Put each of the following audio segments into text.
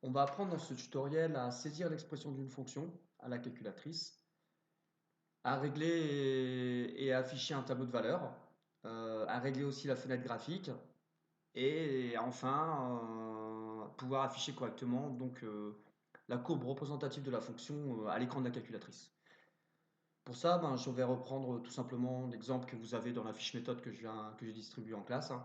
On va apprendre dans ce tutoriel à saisir l'expression d'une fonction à la calculatrice, à régler et à afficher un tableau de valeur, à régler aussi la fenêtre graphique et enfin pouvoir afficher correctement la courbe représentative de la fonction à l'écran de la calculatrice. Pour ça, je vais reprendre tout simplement l'exemple que vous avez dans la fiche méthode que j'ai distribuée en classe, hein.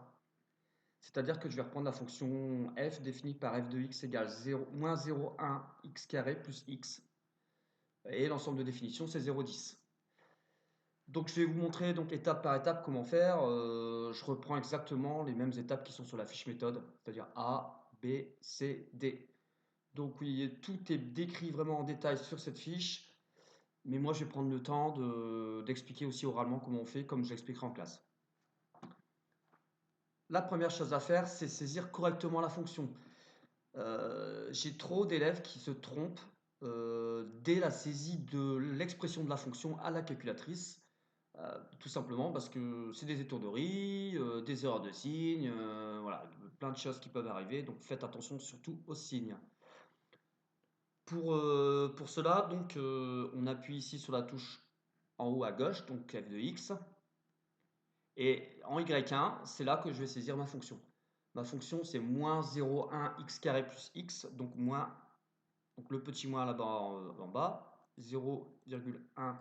C'est-à-dire que je vais reprendre la fonction f définie par f de x égale 0, moins 0,1 x carré plus x. Et l'ensemble de définition, c'est 0,10. Donc je vais vous montrer donc étape par étape comment faire. Je reprends exactement les mêmes étapes qui sont sur la fiche méthode, c'est-à-dire A, B, C, D. Donc oui, tout est décrit vraiment en détail sur cette fiche, mais moi je vais prendre le temps d'expliquer aussi oralement comment on fait, comme je l'expliquerai en classe. La première chose à faire, c'est saisir correctement la fonction. J'ai trop d'élèves qui se trompent dès la saisie de l'expression de la fonction à la calculatrice, tout simplement parce que c'est des étourderies, des erreurs de signes, voilà, plein de choses qui peuvent arriver, donc faites attention surtout aux signes. Pour cela, on appuie ici sur la touche en haut à gauche, donc f de x, et en y1, c'est là que je vais saisir ma fonction. Ma fonction, c'est moins 0,1 x carré plus x, donc le petit moins là-bas en bas, 0,1.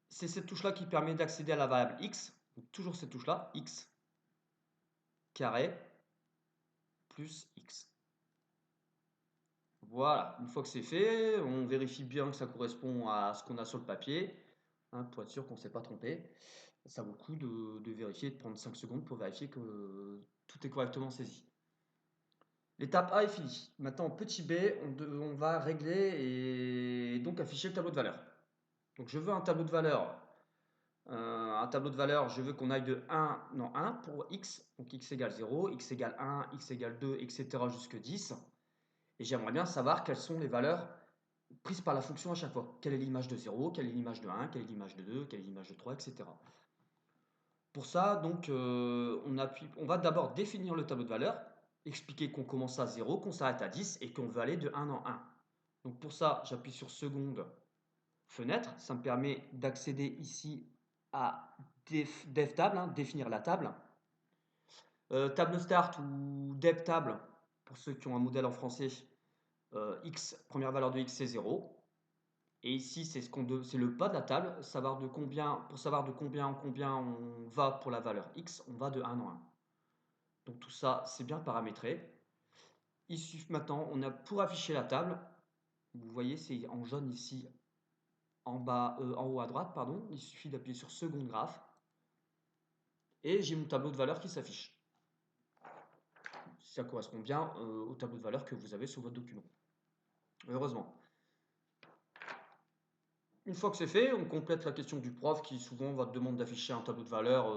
C'est cette touche-là qui permet d'accéder à la variable x, donc toujours cette touche-là, x carré plus x. Voilà, une fois que c'est fait, on vérifie bien que ça correspond à ce qu'on a sur le papier, hein, pour être sûr qu'on ne s'est pas trompé. Ça vaut le coup de vérifier, de prendre 5 secondes pour vérifier que tout est correctement saisi. L'étape A est finie. Maintenant, en petit b, on va régler et donc afficher le tableau de valeur. Donc je veux un tableau de valeur. Je veux qu'on aille de 1 pour x, donc x égale 0, x égale 1, x égale 2, etc. jusqu'à 10. Et j'aimerais bien savoir quelles sont les valeurs prises par la fonction à chaque fois. Quelle est l'image de 0, quelle est l'image de 1, quelle est l'image de 2, quelle est l'image de 3, etc. Pour ça, on va d'abord définir le tableau de valeur, expliquer qu'on commence à 0, qu'on s'arrête à 10 et qu'on veut aller de 1 en 1. Donc pour ça, j'appuie sur seconde fenêtre. Ça me permet d'accéder ici à dev table, hein, définir la table. Table start ou dev table, pour ceux qui ont un modèle en français, x, première valeur de x c'est 0. Et ici, c'est le pas de la table, pour savoir de combien en combien on va pour la valeur x, on va de 1 en 1. Donc tout ça, c'est bien paramétré. Ici, maintenant, pour afficher la table, vous voyez, c'est en jaune ici, en bas, en haut à droite, pardon. Il suffit d'appuyer sur seconde graphe. Et j'ai mon tableau de valeur qui s'affiche. Ça correspond bien au tableau de valeur que vous avez sur votre document. Heureusement. Une fois que c'est fait, on complète la question du prof qui souvent va te demander d'afficher un tableau de valeur,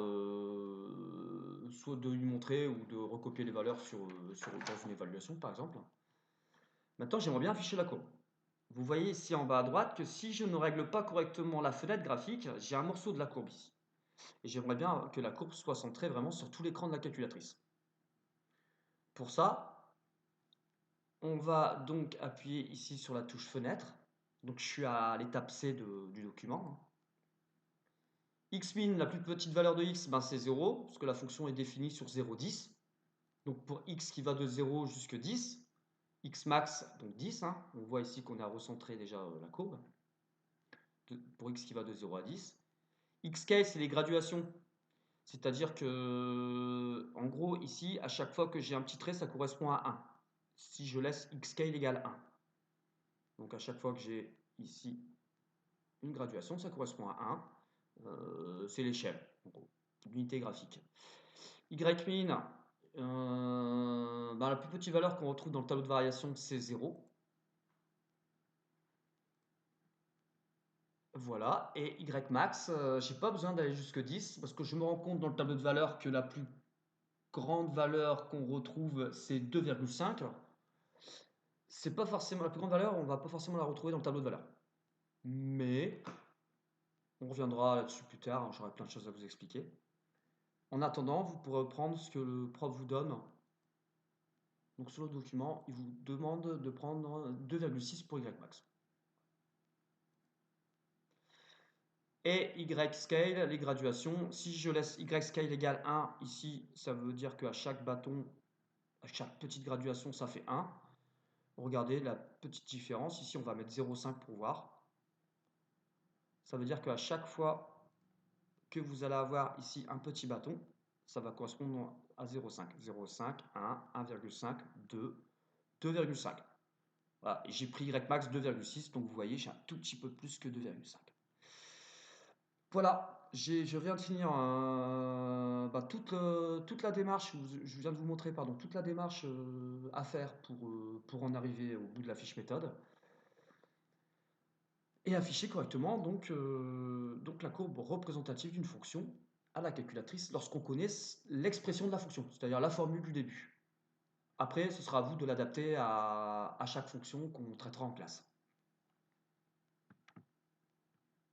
soit de lui montrer ou de recopier les valeurs dans une évaluation par exemple. Maintenant, j'aimerais bien afficher la courbe. Vous voyez ici en bas à droite que si je ne règle pas correctement la fenêtre graphique, j'ai un morceau de la courbe ici. Et j'aimerais bien que la courbe soit centrée vraiment sur tout l'écran de la calculatrice. Pour ça, on va donc appuyer ici sur la touche fenêtre. Donc je suis à l'étape C du document. Xmin, la plus petite valeur de x, c'est 0, parce que la fonction est définie sur 0,10. Donc pour x qui va de 0 jusqu'à 10, xmax, donc 10, hein, on voit ici qu'on a recentré déjà la courbe, pour x qui va de 0 à 10. Xk, c'est les graduations, c'est-à-dire que, en gros, ici, à chaque fois que j'ai un petit trait, ça correspond à 1. Si je laisse xscale égale 1. Donc à chaque fois que j'ai ici une graduation, ça correspond à 1. C'est l'échelle, l'unité graphique. Ymin, la plus petite valeur qu'on retrouve dans le tableau de variation, c'est 0. Voilà, et Ymax, j'ai pas besoin d'aller jusque 10 parce que je me rends compte dans le tableau de valeur que la plus grande valeur qu'on retrouve, c'est 2,5. C'est pas forcément la plus grande valeur, on va pas forcément la retrouver dans le tableau de valeur. Mais on reviendra là-dessus plus tard, hein, j'aurai plein de choses à vous expliquer. En attendant, vous pourrez prendre ce que le prof vous donne Donc sur le document, il vous demande de prendre 2,6 pour y max. Et y scale, les graduations, si je laisse y scale égale 1, ici, ça veut dire qu'à chaque bâton, à chaque petite graduation, ça fait 1. Regardez la petite différence, ici on va mettre 0,5 pour voir. Ça veut dire qu'à chaque fois que vous allez avoir ici un petit bâton, ça va correspondre à 0,5. 0,5, 1, 1,5, 2, 2,5. Voilà, j'ai pris Y max 2,6, donc vous voyez, j'ai un tout petit peu plus que 2,5. Voilà, je viens de finir toute la démarche, je viens de vous montrer, pardon, toute la démarche à faire pour en arriver au bout de la fiche méthode et afficher correctement donc la courbe représentative d'une fonction à la calculatrice lorsqu'on connaît l'expression de la fonction, c'est-à-dire la formule du début. Après, ce sera à vous de l'adapter à chaque fonction qu'on traitera en classe.